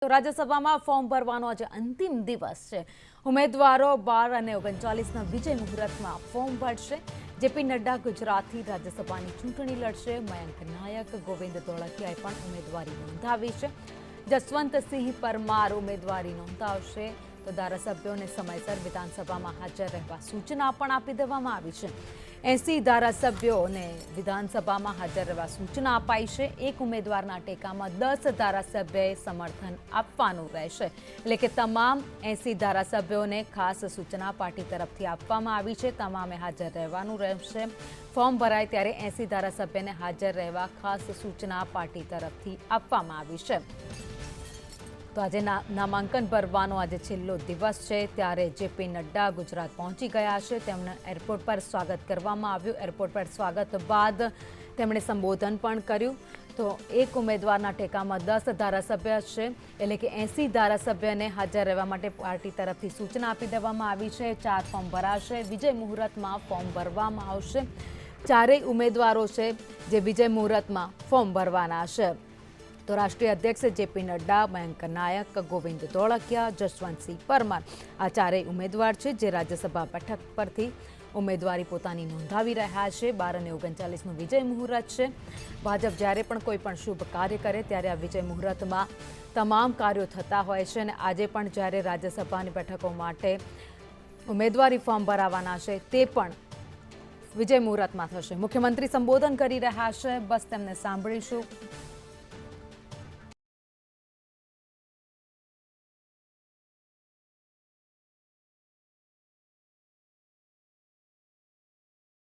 તો રાજ્યસભામાં ફોર્મ ભરવાનો આજે અંતિમ દિવસ છે. ઉમેદવારો 12 અને 39ના વિજય મુહૂર્તમાં ફોર્મ ભરશે. જેપી નડ્ડા ગુજરાતથી રાજ્યસભાની ચૂંટણી લડશે. મયંક નાયક, ગોવિંદ ધોળકિયાએ પણ ઉમેદવારી નોંધાવી છે. જસવંતસિંહ પરમાર ઉમેદવારી નોંધાવશે. તો ધારાસભ્યોને સમયસર વિધાનસભામાં હાજર રહેવા સૂચના પણ આપી દેવામાં આવી છે. 80 ધારાસભ્યોને વિધાનસભામાં હાજર રહેવા સૂચના અપાઈ છે. એક ઉમેદવારના ટેકામાં 10 ધારાસભ્યોએ સમર્થન આપવાનું રહેશે. એટલે કે તમામ 80 ધારાસભ્યોને ખાસ સૂચના પાર્ટી તરફથી આપવામાં આવી છે. તમામે હાજર રહેવાનું રહેશે. ફોર્મ ભરાય ત્યારે 80 ધારાસભ્યને હાજર રહેવા ખાસ સૂચના પાર્ટી તરફથી આપવામાં આવી છે. તો આજે નામાંકન ભરવાનો આજે છેલ્લો દિવસ છે, ત્યારે જેપી નડ્ડા ગુજરાત પહોંચી ગયા છે. તેમને એરપોર્ટ પર સ્વાગત કરવામાં આવ્યું. એરપોર્ટ પર સ્વાગત બાદ તેમણે સંબોધન પણ કર્યું. તો એક ઉમેદવારના ટેકામાં 10 ધારાસભ્ય છે, એટલે કે 80 ધારાસભ્યને હાજર રહેવા માટે પાર્ટી તરફથી સૂચના આપી દેવામાં આવી છે. 4 ફોર્મ ભરાશે. વિજય મુહૂર્તમાં ફોર્મ ભરવામાં આવશે. ચારેય ઉમેદવારો છે જે વિજય મુહૂર્તમાં ફોર્મ ભરવાના છે. તો રાષ્ટ્રીય અધ્યક્ષ જેપી નડ્ડા, મયંક નાયક, ગોવિંદ ધોળકિયા, જસવંતસિંહ પરમાર આ ચારેય ઉમેદવાર છે જે રાજ્યસભા બેઠક પરથી ઉમેદવારી પોતાની નોંધાવી રહ્યા છે. 12 અને 39નું વિજય મુહૂર્ત છે. ભાજપ જ્યારે પણ કોઈ પણ શુભ કાર્ય કરે ત્યારે આ વિજય મુહૂર્તમાં તમામ કાર્યો થતા હોય છે. અને આજે પણ જ્યારે રાજ્યસભાની બેઠકો માટે ઉમેદવારી ફોર્મ ભરાવાના છે તે પણ વિજય મુહૂર્તમાં થશે. મુખ્યમંત્રી સંબોધન કરી રહ્યા છે, બસ તેમને સાંભળીશું.